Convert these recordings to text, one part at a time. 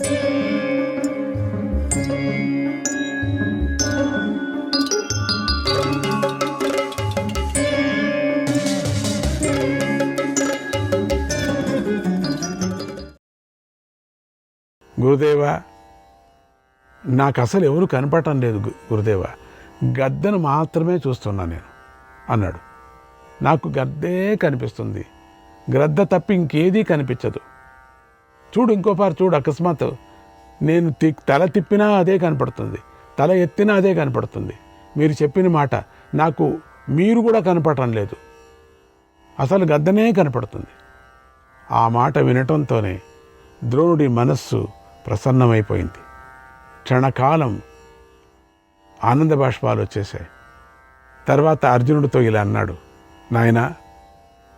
గురుదేవా, నాకు అసలు ఎవరు కనపడటం లేదు గురుదేవా, గద్దను మాత్రమే చూస్తున్నా నేను అన్నాడు. నాకు గద్దే కనిపిస్తుంది, గ్రద్ద తప్పి ఇంకేదీ కనిపించదు. చూడు, ఇంకోపారి చూడు, అకస్మాత్ నేను తల తిప్పినా అదే కనపడుతుంది, తల ఎత్తినా అదే కనపడుతుంది. మీరు చెప్పిన మాట నాకు మీరు కూడా కనపడటం లేదు, అసలు గద్దనే కనపడుతుంది. ఆ మాట వినటంతోనే ద్రోణుడి మనస్సు ప్రసన్నమైపోయింది. క్షణకాలం ఆనంద బాష్పాలు వచ్చేసాయి. తర్వాత అర్జునుడితో ఇలా అన్నాడు, నాయనా,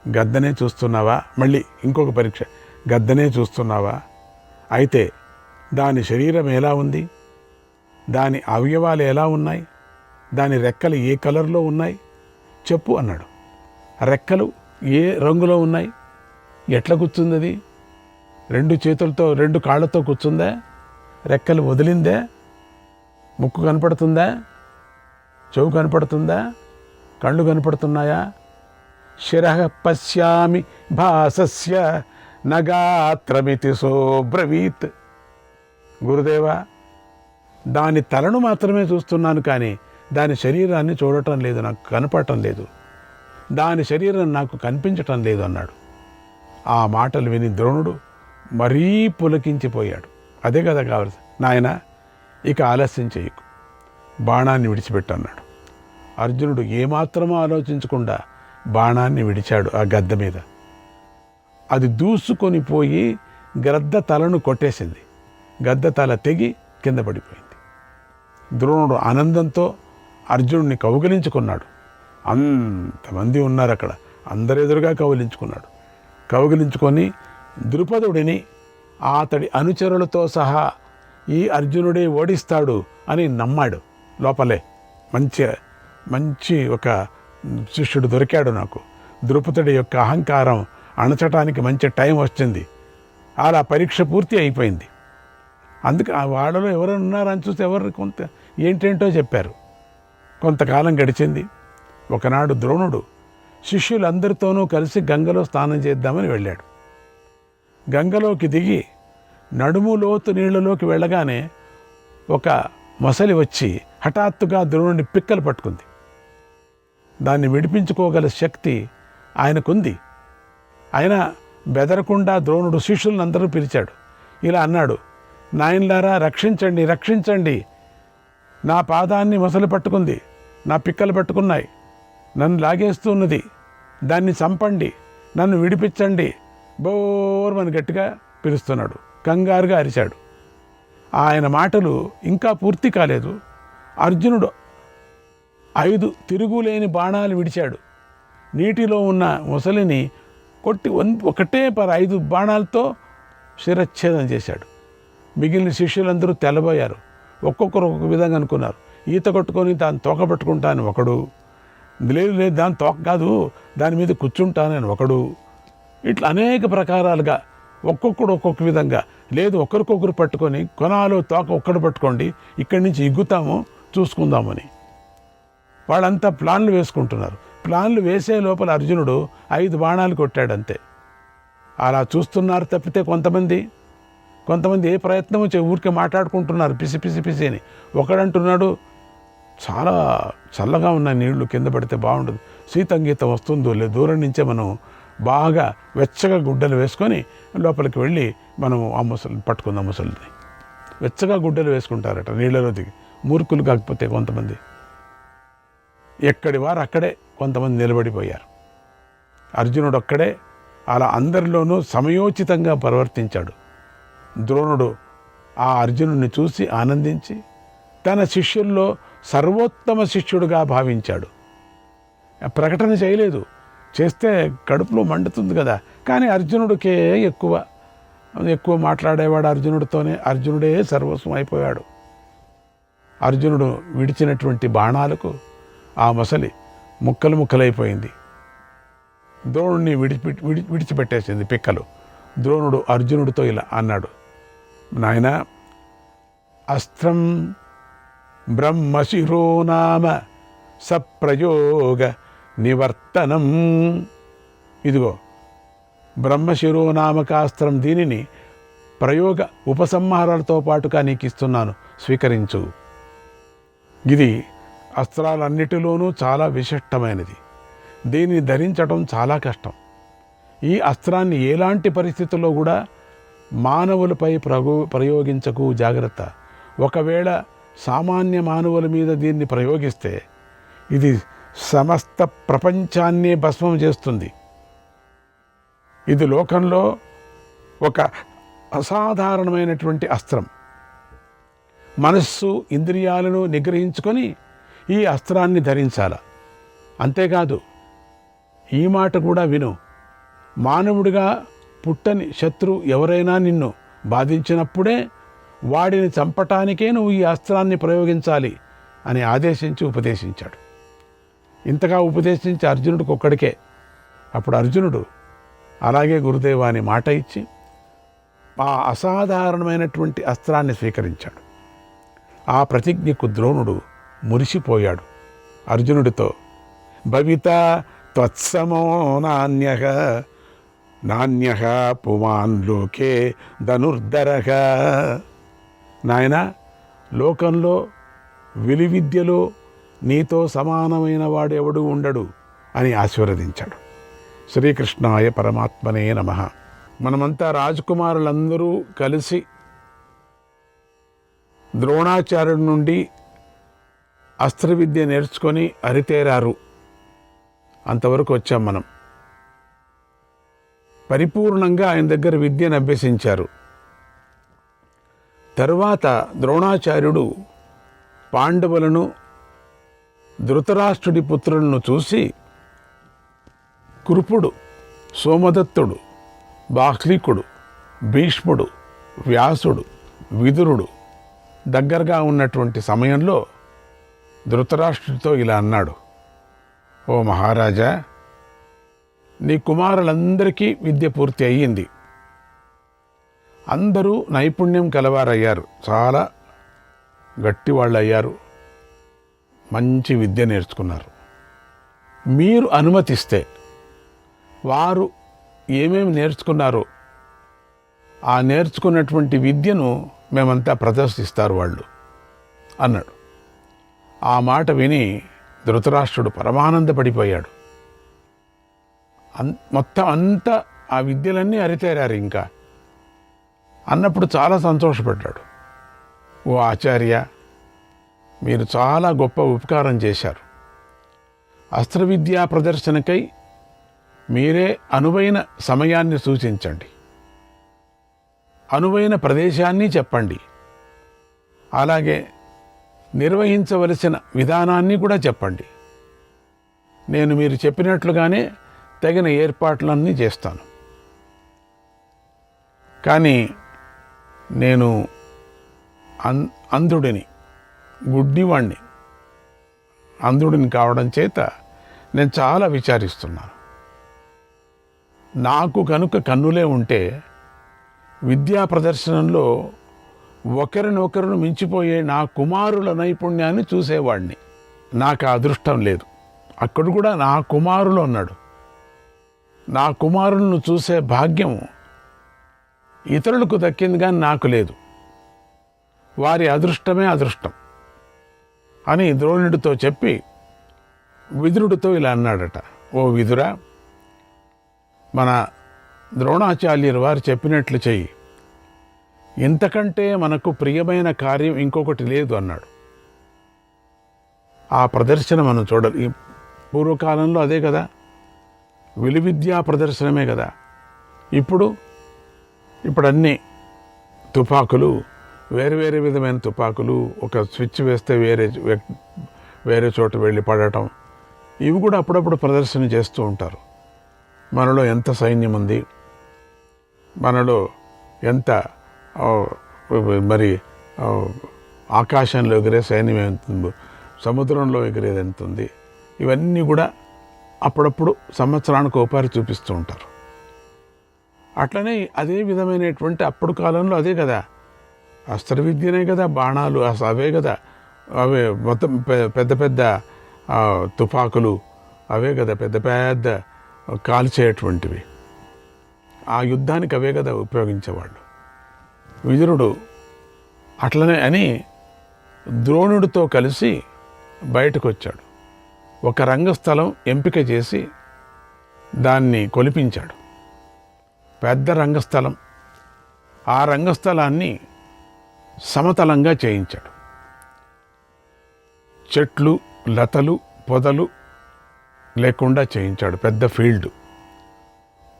గద్దనే చూస్తున్నావా? మళ్ళీ ఇంకొక పరీక్ష, గద్దనే చూస్తున్నావా? అయితే దాని శరీరం ఎలా ఉంది, దాని అవయవాలు ఎలా ఉన్నాయి, దాని రెక్కలు ఏ కలర్లో ఉన్నాయి చెప్పు అన్నాడు. రెక్కలు ఏ రంగులో ఉన్నాయి, ఎట్లా కూర్చుంది అది? 2 చేతులతో 2 కాళ్ళతో కూర్చుందా? రెక్కలు వదిలిందే? ముక్కు కనపడుతుందా? చెవు కనపడుతుందా? కళ్ళు కనపడుతున్నాయా? శిరః పశ్యామి భాసస్య నగాత్రమితి సోబ్రవీత్. గురుదేవా, దాని తలను మాత్రమే చూస్తున్నాను, కానీ దాని శరీరాన్ని చూడటం లేదు, నాకు కనపడటం లేదు, దాని శరీరం నాకు కనిపించటం లేదు అన్నాడు. ఆ మాటలు విని ద్రోణుడు మరీ పులకించిపోయాడు. అదే కదా కావాలి. నాయన, ఇక ఆలస్యం చేయకు, బాణాన్ని విడిచిపెట్టన్నాడు. అర్జునుడు ఏమాత్రమో ఆలోచించకుండా బాణాన్ని విడిచాడు ఆ గద్ద మీద. అది దూసుకొని పోయి గ్రద్ద తలను కొట్టేసింది. గద్ద తల తెగి కింద పడిపోయింది. ద్రోణుడు ఆనందంతో అర్జునుడిని కౌగిలించుకున్నాడు. అంతమంది ఉన్నారు అక్కడ, అందరెదురుగా కౌగిలించుకున్నాడు. కౌగిలించుకొని ద్రుపదుడిని అతడి అనుచరులతో సహా ఈ అర్జునుడే ఓడిస్తాడు అని నమ్మాడు. లోపలే మంచి ఒక శిష్యుడు దొరికాడు నాకు. ద్రుపదుడి యొక్క అహంకారం అణచటానికి మంచి టైం వచ్చింది. అలా పరీక్ష పూర్తి అయిపోయింది. అందుకే వాళ్ళలో ఎవరైనా ఉన్నారని చూస్తే ఎవరు ఏంటేంటో చెప్పారు. కొంతకాలం గడిచింది. ఒకనాడు ద్రోణుడు శిష్యులందరితోనూ కలిసి గంగలో స్నానం చేద్దామని వెళ్ళాడు. గంగలోకి దిగి నడుము లోతు నీళ్లలోకి వెళ్ళగానే ఒక మొసలి వచ్చి హఠాత్తుగా ద్రోణుడిని పిక్కలు పట్టుకుంది. దాన్ని విడిపించుకోగల శక్తి ఆయనకుంది. ఆయన బెదరకుండా ద్రోణుడు శిష్యులందరూ పిలిచాడు. ఇలా అన్నాడు, నాయనలారా, రక్షించండి, రక్షించండి, నా పాదాన్ని మొసలి పట్టుకుంది, నా పిక్కలు పట్టుకున్నాయి, నన్ను లాగేస్తున్నది, దాన్ని చంపండి, నన్ను విడిపించండి, బోర్మని గట్టిగా పిలుస్తున్నాడు. కంగారుగా అరిచాడు. ఆయన మాటలు ఇంకా పూర్తి కాలేదు. అర్జునుడు 5 తిరుగులేని బాణాలు విడిచాడు. నీటిలో ఉన్న మొసలిని కొట్టి ఒకటే 5 బాణాలతో శిరచ్ఛేదం చేశాడు. మిగిలిన శిష్యులందరూ తెల్లబోయారు. ఒక్కొక్కరు ఒక్కొక్క విధంగా అనుకున్నారు. ఈత కొట్టుకొని దాన్ని తోక పట్టుకుంటాను ఒకడు, లేదు లేదు దాని తోక కాదు, దాని మీద కూర్చుంటానని ఒకడు, ఇట్లా అనేక ప్రకారాలుగా ఒక్కొక్కడు ఒక్కొక్క విధంగా, లేదు ఒకరికొకరు పట్టుకొని కొనాలో తోక ఒక్కడు పట్టుకోండి, ఇక్కడి నుంచి ఇగ్గుతాము చూసుకుందామని వాళ్ళంతా ప్లాన్లు వేసుకుంటున్నారు. ప్లాన్లు వేసే లోపల అర్జునుడు 5 బాణాలు కొట్టాడంతే. అలా చూస్తున్నారు తప్పితే కొంతమంది ఏ ప్రయత్నము ఊరికే మాట్లాడుకుంటున్నారు పిసి అని. ఒకడంటున్నాడు, చాలా చల్లగా ఉన్న నీళ్లు కింద పడితే బాగుండదు, శీతంగీతం వస్తుందో లేదు, దూరం నుంచే మనం బాగా వెచ్చగా గుడ్డలు వేసుకొని లోపలికి వెళ్ళి మనం ఆ ముసలిని పట్టుకుందాం. ముసలిని వెచ్చగా గుడ్డలు వేసుకుంటారట నీళ్ళలో దిగి. మూర్ఖులు కాకపోతే కొంతమంది ఎక్కడి వారు అక్కడే కొంతమంది నిలబడిపోయారు. అర్జునుడు ఒక్కడే అలా అందరిలోనూ సమయోచితంగా ప్రవర్తించాడు. ద్రోణుడు ఆ అర్జునుడిని చూసి ఆనందించి తన శిష్యుల్లో సర్వోత్తమ శిష్యుడుగా భావించాడు. ప్రకటన చేయలేదు, చేస్తే కడుపులో మండుతుంది కదా. కానీ అర్జునుడికే ఎక్కువ మాట్లాడేవాడు. అర్జునుడే సర్వస్వం అయిపోయాడు. అర్జునుడు విడిచినటువంటి బాణాలకు ఆ మొసలి ముక్కలైపోయింది. ద్రోణుడిని విడిచిపెట్టేసింది పిక్కలు. ద్రోణుడు అర్జునుడితో ఇలా అన్నాడు, నాయన, అస్త్రం బ్రహ్మశిరో నామ సప్రయోగ నివర్తనం. ఇదిగో బ్రహ్మశిరోనామకాస్త్రం, దీనిని ప్రయోగ ఉపసంహారాలతో పాటుగా నీకు ఇస్తున్నాను, స్వీకరించు. ఇది అస్త్రాలన్నిటిలోనూ చాలా విశిష్టమైనది. దీనిని ధరించడం చాలా కష్టం. ఈ అస్త్రాన్ని ఎలాంటి పరిస్థితుల్లో కూడా మానవులపై ప్రయోగించకు, జాగ్రత్త. ఒకవేళ సామాన్య మానవుల మీద దీన్ని ప్రయోగిస్తే ఇది సమస్త ప్రపంచాన్నే భస్మం చేస్తుంది. ఇది లోకంలో ఒక అసాధారణమైనటువంటి అస్త్రం. మనస్సు ఇంద్రియాలను నిగ్రహించుకొని ఈ అస్త్రాన్ని ధరించాల. అంతేకాదు, ఈ మాట కూడా విను. మానవుడిగా పుట్టని శత్రువు ఎవరైనా నిన్ను బాధించినప్పుడే వాడిని చంపటానికే నువ్వు ఈ అస్త్రాన్ని ప్రయోగించాలి అని ఆదేశించి ఉపదేశించాడు. ఇంతగా ఉపదేశించి అర్జునుడికి ఒక్కడికే. అప్పుడు అర్జునుడు అలాగే గురుదేవా అని మాట ఇచ్చి ఆ అసాధారణమైనటువంటి అస్త్రాన్ని స్వీకరించాడు. ఆ ప్రతిజ్ఞకు ద్రోణుడు మురిసిపోయాడు. అర్జునుడితో, భవిత త్వత్సమో నాన్యః నాన్యః పుమాన్ లోకే ధనుర్ధరః. నాయన, లోకంలో విలువిద్యలో నీతో సమానమైన వాడెవడు ఉండడు అని ఆశీర్వదించాడు. శ్రీకృష్ణాయ పరమాత్మనే నమః. మనమంతా రాజకుమారులందరూ కలిసి ద్రోణాచార్యుడి నుండి అస్త్రవిద్య నేర్చుకొని అరితేరారు. అంతవరకు వచ్చాం మనం. పరిపూర్ణంగా ఆయన దగ్గర విద్యను అభ్యసించారు. తరువాత ద్రోణాచార్యుడు పాండవులను, ధృతరాష్ట్రుడి పుత్రులను చూసి కృపుడు, సోమదత్తుడు, బాహ్లికుడు, భీష్ముడు, వ్యాసుడు, విదురుడు దగ్గరగా ఉన్నటువంటి సమయంలో ధృతరాష్ట్రుడితో ఇలా అన్నాడు, ఓ మహారాజా, నీ కుమారులందరికీ విద్య పూర్తి అయ్యింది. అందరూ నైపుణ్యం కలవారయ్యారు, చాలా గట్టివాళ్ళు అయ్యారు, మంచి విద్య నేర్చుకున్నారు. మీరు అనుమతిస్తే వారు ఏమేమి నేర్చుకున్నారో ఆ నేర్చుకున్నటువంటి విద్యను మేమంతా ప్రదర్శిస్తారు వాళ్ళు అన్నాడు. ఆ మాట విని ధృతరాష్ట్రుడు పరమానందపడిపోయాడు. మొత్తం అంతా ఆ విద్యలన్నీ అరితేరారు ఇంకా అన్నప్పుడు చాలా సంతోషపడ్డాడు. ఓ ఆచార్య, మీరు చాలా గొప్ప ఉపకారం చేశారు. అస్త్రవిద్యా ప్రదర్శనకై మీరే అనువైన సమయాన్ని సూచించండి, అనువైన ప్రదేశాన్ని చెప్పండి, అలాగే నిర్వహించవలసిన విధానాన్ని కూడా చెప్పండి. నేను మీరు చెప్పినట్లుగానే తగిన ఏర్పాట్లన్నీ చేస్తాను. కానీ నేను అంధుడిని, గుడ్డివాణ్ణి, అంధుడిని కావడం చేత నేను చాలా విచారిస్తున్నాను. నాకు కనుక కన్నులే ఉంటే విద్యా ప్రదర్శనంలో ఒకరినొకరును మించిపోయే నా కుమారుల నైపుణ్యాన్ని చూసేవాడిని. నాకు ఆ అదృష్టం లేదు. అక్కడ కూడా నా కుమారులు అన్నాడు. నా కుమారులను చూసే భాగ్యం ఇతరులకు దక్కింది కానీ నాకు లేదు. వారి అదృష్టమే అదృష్టం అని ద్రోణుడితో చెప్పి విదురుడితో ఇలా అన్నాడట, ఓ విదురా, మన ద్రోణాచార్యులు వారు చెప్పినట్లు చెయ్యి. ఇంతకంటే మనకు ప్రియమైన కార్యం ఇంకొకటి లేదు అన్నాడు. ఆ ప్రదర్శన మనం చూడాలి. ఈ పూర్వకాలంలో అదే కదా, విలువిద్యా ప్రదర్శనమే కదా. ఇప్పుడు అన్నీ తుపాకులు, వేరు వేరే విధమైన తుపాకులు, ఒక స్విచ్ వేస్తే వేరే చోట వెళ్ళి పడటం, ఇవి కూడా అప్పుడప్పుడు ప్రదర్శన చేస్తూ ఉంటారు. మనలో ఎంత సైన్యం ఉంది, మనలో ఎంత మరి ఆకాశంలో ఎగిరే సైన్యం ఎంత ఉంది, సముద్రంలో ఎగిరేది ఎంత ఉంది, ఇవన్నీ కూడా అప్పుడప్పుడు సంవత్సరానికి ఒకసారి చూపిస్తూ ఉంటారు. అట్లనే అదే విధమైనటువంటి అప్పుడు కాలంలో అదే కదా, అస్త్ర విద్యనే కదా బాణాలు, అవే కదా, అవే మొత్తం పెద్ద పెద్ద తుపాకులు, అవే కదా పెద్ద పెద్ద కాల్చేటువంటివి. ఆ యుద్ధానికి అవే కదా ఉపయోగించేవాళ్ళు. విదురుడు అట్లనే అని ద్రోణుడితో కలిసి బయటకు వచ్చాడు. ఒక రంగస్థలం ఎంపిక చేసి దాన్ని కొలిపించాడు. పెద్ద రంగస్థలం. ఆ రంగస్థలాన్ని సమతలంగా చేయించాడు. చెట్లు, లతలు, పొదలు లేకుండా చేయించాడు. పెద్ద ఫీల్డ్.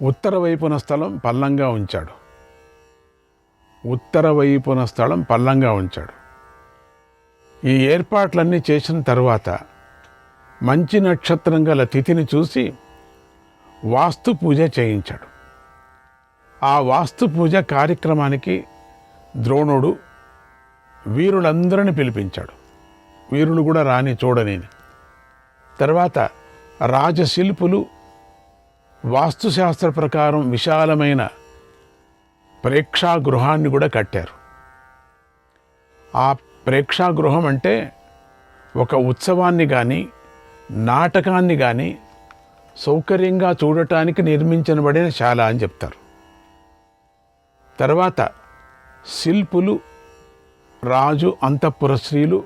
ఉత్తర వైపున స్థలం పల్లంగా ఉంచాడు. ఈ ఏర్పాట్లన్నీ చేసిన తర్వాత మంచి నక్షత్రం గల తిథిని చూసి వాస్తు పూజ చేయించాడు. ఆ వాస్తు పూజ కార్యక్రమానికి ద్రోణుడు వీరులందరినీ పిలిపించాడు. వీరులు కూడా రాని చూడని. తర్వాత రాజశిల్పులు వాస్తుశాస్త్ర ప్రకారం విశాలమైన ప్రేక్షాగృహాన్ని కూడా కట్టారు. ఆ ప్రేక్షాగృహం అంటే ఒక ఉత్సవాన్ని కానీ నాటకాన్ని కానీ సౌకర్యంగా చూడటానికి నిర్మించబడిన శాల అని చెప్తారు. తర్వాత శిల్పులు, రాజు అంతఃపుర స్త్రీలు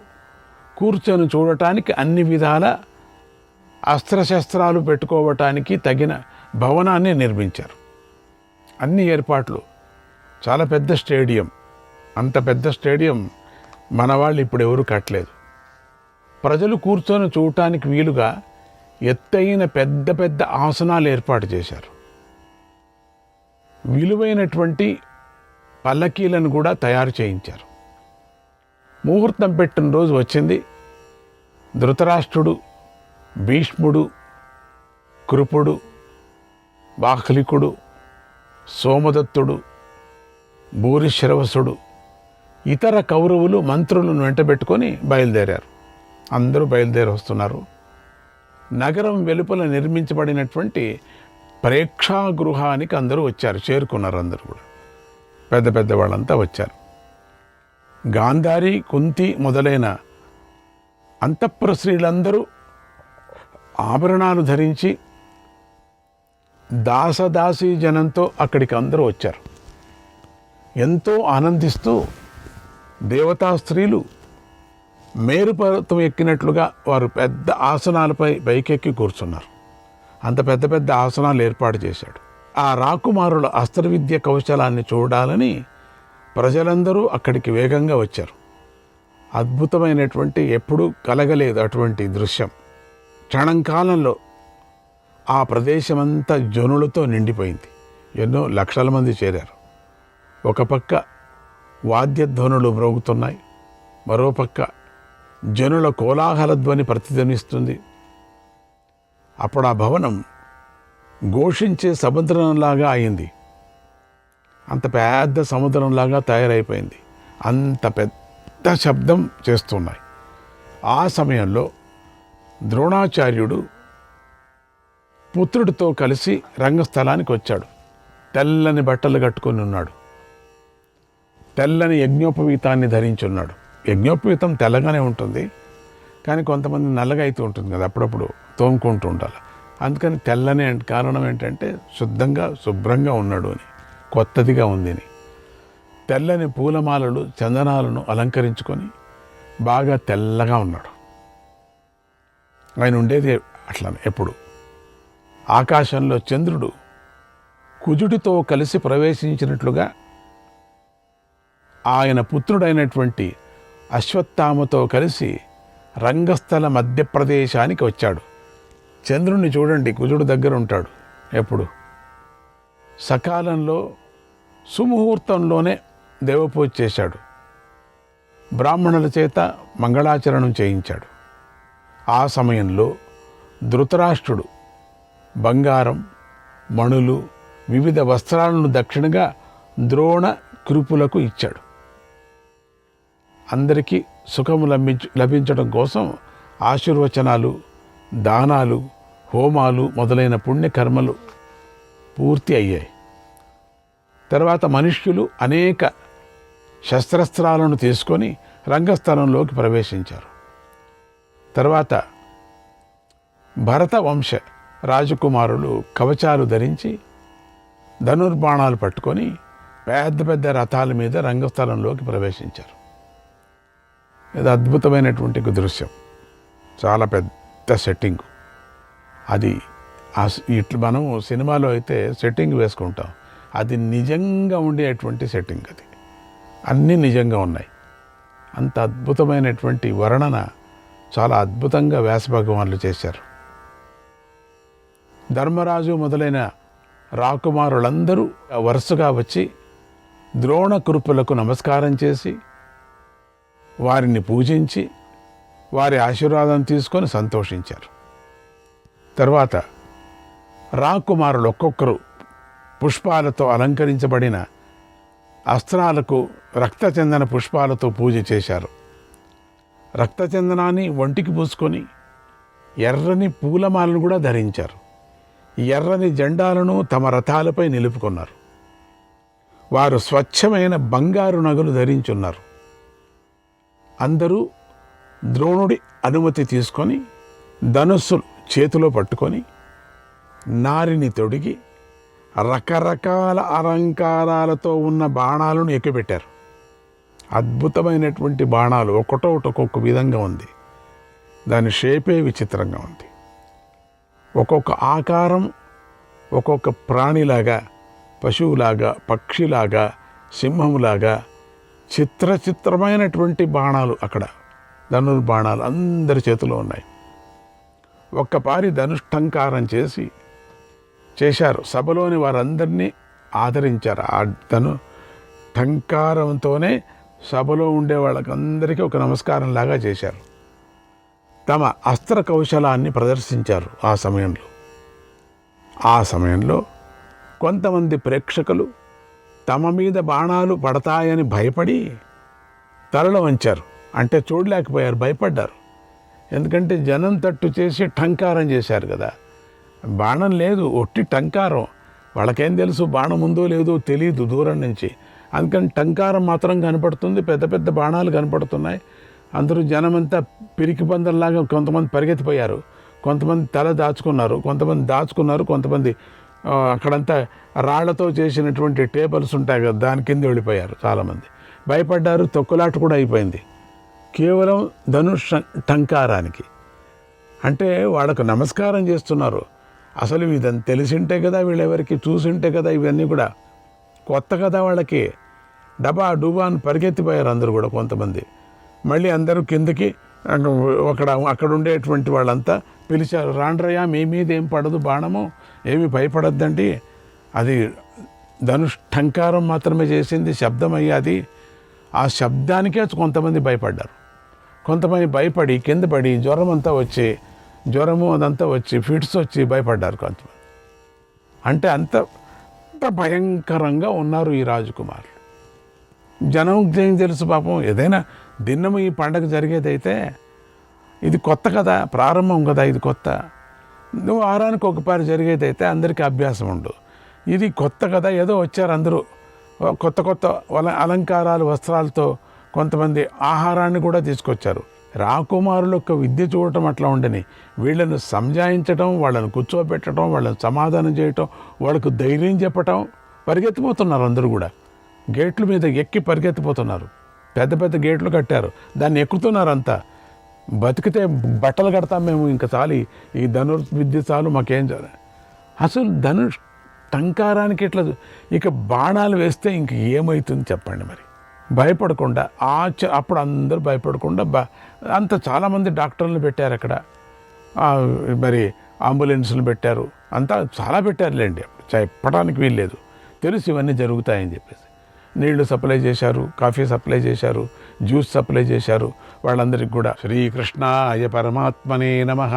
కూర్చొని చూడటానికి అన్ని విధాల అస్త్రశస్త్రాలు పెట్టుకోవటానికి తగిన భవనాన్ని నిర్మించారు. అన్ని ఏర్పాట్లు. చాలా పెద్ద స్టేడియం. అంత పెద్ద స్టేడియం మన వాళ్ళు ఇప్పుడు ఎవరు కట్టలేదు. ప్రజలు కూర్చొని చూడటానికి వీలుగా ఎత్తైన పెద్ద పెద్ద ఆసనాలు ఏర్పాటు చేశారు. విలువైనటువంటి పల్లకీలను కూడా తయారు చేయించారు. ముహూర్తం పెట్టిన రోజు వచ్చింది. ధృతరాష్ట్రుడు, భీష్ముడు, కృపుడు, బాహ్లికుడు, సోమదత్తుడు, భూరిశ్రవసుడు, ఇతర కౌరవులు మంత్రులను వెంటబెట్టుకొని బయలుదేరారు. అందరూ బయలుదేరి వస్తున్నారు. నగరం వెలుపల నిర్మించబడినటువంటి ప్రేక్షాగృహానికి అందరూ వచ్చారు, చేరుకున్నారు. అందరూ కూడా పెద్ద పెద్ద వాళ్ళంతా వచ్చారు. గాంధారి, కుంతి మొదలైన అంతఃపుర స్త్రీలందరూ ఆభరణాలు ధరించి దాసదాసీ జనంతో అక్కడికి అందరూ వచ్చారు. ఎంతో ఆనందిస్తూ దేవతా స్త్రీలు మేరుపర్వతం ఎక్కినట్లుగా వారు పెద్ద ఆసనాలపై పైకెక్కి కూర్చున్నారు. అంత పెద్ద పెద్ద ఆసనాలు ఏర్పాటు చేశాడు. ఆ రాకుమారుల అస్త్ర విద్య కౌశలాన్ని చూడాలని ప్రజలందరూ అక్కడికి వేగంగా వచ్చారు. అద్భుతమైనటువంటి, ఎప్పుడూ కలగలేదు అటువంటి దృశ్యం. క్షణంకాలంలో ఆ ప్రదేశమంతా జనులతో నిండిపోయింది. ఎన్నో లక్షల మంది చేరారు. ఒక పక్క వాద్యధ్వనులు మ్రోగుతున్నాయి, మరోపక్క జనుల కోలాహల ధ్వని ప్రతిధ్వనిస్తుంది. అప్పుడు ఆ భవనం ఘోషించే సముద్రంలాగా అయింది. అంత పెద్ద సముద్రంలాగా తయారైపోయింది. అంత పెద్ద శబ్దం చేస్తున్నాయి. ఆ సమయంలో ద్రోణాచార్యుడు పుత్రుడితో కలిసి రంగస్థలానికి వచ్చాడు. తెల్లని బట్టలు కట్టుకొని ఉన్నాడు. తెల్లని యజ్ఞోపవీతాన్ని ధరించున్నాడు. యజ్ఞోపవీతం తెల్లగానే ఉంటుంది, కానీ కొంతమంది నల్లగా అయితే ఉంటుంది కదా, అప్పుడప్పుడు తోముకుంటూ ఉండాలి. అందుకని తెల్లని కారణం ఏంటంటే శుభ్రంగా ఉన్నాడు అని, కొత్తదిగా ఉంది అని. తెల్లని పూలమాలలు, చందనాలను అలంకరించుకొని బాగా తెల్లగా ఉన్నాడు. ఆయన ఉండేది అట్లనే. ఎప్పుడు ఆకాశంలో చంద్రుడు కుజుడితో కలిసి ప్రవేశించినట్లుగా ఆయన పుత్రుడైనటువంటి అశ్వత్థామతో కలిసి రంగస్థల మధ్యప్రదేశానికి వచ్చాడు. చంద్రుణ్ణి చూడండి, కుజుడు దగ్గర ఉంటాడు ఎప్పుడు. సకాలంలో సుముహూర్తంలోనే దేవపూజ చేశాడు. బ్రాహ్మణుల చేత మంగళాచరణం చేయించాడు. ఆ సమయంలో ధృతరాష్ట్రుడు బంగారం, మణులు, వివిధ వస్త్రాలను దక్షిణగా ద్రోణ కృపులకు ఇచ్చాడు. అందరికీ సుఖము లభించడం కోసం ఆశీర్వచనాలు, దానాలు, హోమాలు మొదలైన పుణ్యకర్మలు పూర్తి అయ్యాయి. తర్వాత మనుష్యులు అనేక శస్త్రాలను తీసుకొని రంగస్థలంలోకి ప్రవేశించారు. తర్వాత భరత వంశ రాజకుమారులు కవచాలు ధరించి ధనుర్బాణాలు పట్టుకొని పెద్ద పెద్ద రథాల మీద రంగస్థలంలోకి ప్రవేశించారు. ఇది అద్భుతమైనటువంటి దృశ్యం, చాలా పెద్ద సెట్టింగ్. అది ఇట్లా మనం సినిమాలో అయితే సెట్టింగ్ వేసుకుంటాం, అది నిజంగా ఉండేటువంటి సెట్టింగ్. అది అన్నీ నిజంగా ఉన్నాయి. అంత అద్భుతమైనటువంటి వర్ణన చాలా అద్భుతంగా వ్యాసభగవానులు చేశారు. ధర్మరాజు మొదలైన రాకుమారులందరూ వరుసగా వచ్చి ద్రోణ కృపులకు నమస్కారం చేసి వారిని పూజించి వారి ఆశీర్వాదం తీసుకొని సంతోషించారు. తర్వాత రాకుమారులు ఒక్కొక్కరు పుష్పాలతో అలంకరించబడిన అస్త్రాలకు రక్తచందన పుష్పాలతో పూజ చేశారు. రక్తచందనాన్ని ఒంటికి పూసుకొని ఎర్రని పూలమాలను కూడా ధరించారు. ఎర్రని జెండాలను తమ రథాలపై నిలుపుకున్నారు. వారు స్వచ్ఛమైన బంగారు నగలు ధరించున్నారు. అందరూ ద్రోణుడి అనుమతి తీసుకొని ధనుస్సులు చేతిలో పట్టుకొని నారిని తొడిగి రకరకాల అలంకారాలతో ఉన్న బాణాలను ఎక్కుపెట్టారు. అద్భుతమైనటువంటి బాణాలు, ఒక్కొక్క విధంగా ఉంది. దాని షేపే విచిత్రంగా ఉంది. ఒక్కొక్క ఆకారం ఒక్కొక్క ప్రాణిలాగా, పశువులాగా, పక్షిలాగా, సింహములాగా చిత్రమైనటువంటి బాణాలు అక్కడ ధనుర్బాణాలు అందరి చేతిలో ఉన్నాయి. ఒక్కపారి ధనుష్టంకారం చేశారు. సభలోని వారందరినీ ఆదరించారు. ఆ టంకారంతోనే సభలో ఉండే వాళ్ళకందరికీ ఒక నమస్కారం లాగా చేశారు. తమ అస్త్ర కౌశలాన్ని ప్రదర్శించారు. ఆ సమయంలో కొంతమంది ప్రేక్షకులు తమ మీద బాణాలు పడతాయని భయపడి తలలు వంచారు. అంటే చూడలేకపోయారు, భయపడ్డారు. ఎందుకంటే జనం తట్టు చేసి టంకారం చేశారు కదా, బాణం లేదు, ఒట్టి టంకారం. వాళ్ళకేం తెలుసు బాణం ఉందో లేదో తెలియదు దూరం నుంచి. అందుకని టంకారం మాత్రం కనపడుతుంది, పెద్ద పెద్ద బాణాలు కనపడుతున్నాయి. అందరూ జనమంతా పిరికి పందల్లాగా కొంతమంది పరిగెత్తిపోయారు, కొంతమంది తల దాచుకున్నారు, కొంతమంది అక్కడంతా రాళ్లతో చేసినటువంటి టేబుల్స్ ఉంటాయి కదా, దాని కింద వెళ్ళిపోయారు. చాలామంది భయపడ్డారు. తొక్కులాట కూడా అయిపోయింది కేవలం ధనుష్ టంకారానికి. అంటే వాళ్ళకు నమస్కారం చేస్తున్నారు. అసలు ఇదని తెలిసింటే కదా, వీళ్ళెవరికి చూసింటే కదా, ఇవన్నీ కూడా కొత్త కదా వాళ్ళకి. డబా డూబా అని పరిగెత్తిపోయారు అందరూ కూడా. కొంతమంది మళ్ళీ అందరూ కిందకి అక్కడ ఉండేటువంటి వాళ్ళంతా పిలిచారు, రాండ్రయ్య మీ మీద ఏం పడదు బాణము, ఏమి భయపడద్దండి, అది ధనుష్ టంకారం మాత్రమే చేసింది, శబ్దం అయ్యాది. ఆ శబ్దానికే కొంతమంది భయపడ్డారు. కొంతమంది భయపడి కింద పడి జ్వరము అదంతా వచ్చి ఫిట్స్ వచ్చి భయపడ్డారు కొంతమంది. అంటే అంత భయంకరంగా ఉన్నారు ఈ రాజకుమారులు. జనం ఏం తెలుసు పాపం, ఏదైనా దినము ఈ పండగ జరిగేదైతే ఇది కొత్త కదా, ప్రారంభం కదా, ఇది కొత్త. వారానికి ఒకసారి జరిగేదైతే అందరికీ అభ్యాసం ఉండు. ఇది కొత్త కదా, ఏదో వచ్చారు అందరూ కొత్త అలంకారాలు వస్త్రాలతో. కొంతమంది ఆహారాన్ని కూడా తీసుకొచ్చారు. రాకుమారుల యొక్క విద్య చూడటం అట్లా ఉండని, వీళ్ళను సంజాయించటం, వాళ్ళని కూర్చోబెట్టడం, వాళ్ళని సమాధానం చేయటం, వాళ్ళకు ధైర్యం చెప్పటం. పరిగెత్తిపోతున్నారు అందరూ కూడా, గేట్ల మీద ఎక్కి పరిగెత్తిపోతున్నారు. పెద్ద పెద్ద గేట్లు కట్టారు, దాన్ని ఎక్కుతున్నారు అంతా. బతికితే బట్టలు కడతాం మేము, ఇంకా చాలు ఈ ధనుర్విద్య చాలు, మాకేం చాలు. అసలు ధనుష్ టంకారానికి ఇట్లా ఇక బాణాలు వేస్తే ఇంక ఏమవుతుంది చెప్పండి. మరి భయపడకుండా అప్పుడు అందరూ భయపడకుండా అంత చాలామంది డాక్టర్లను పెట్టారు అక్కడ, మరి అంబులెన్స్లు పెట్టారు, అంతా చాలా పెట్టారులేండి. చెప్పడానికి వీల్లేదు, తెలుసు ఇవన్నీ జరుగుతాయని చెప్పేసి. నీళ్లు సప్లై చేశారు, కాఫీ సప్లై చేశారు, జ్యూస్ సప్లై చేశారు వాళ్ళందరికీ కూడా. శ్రీకృష్ణాయ పరమాత్మనే నమః.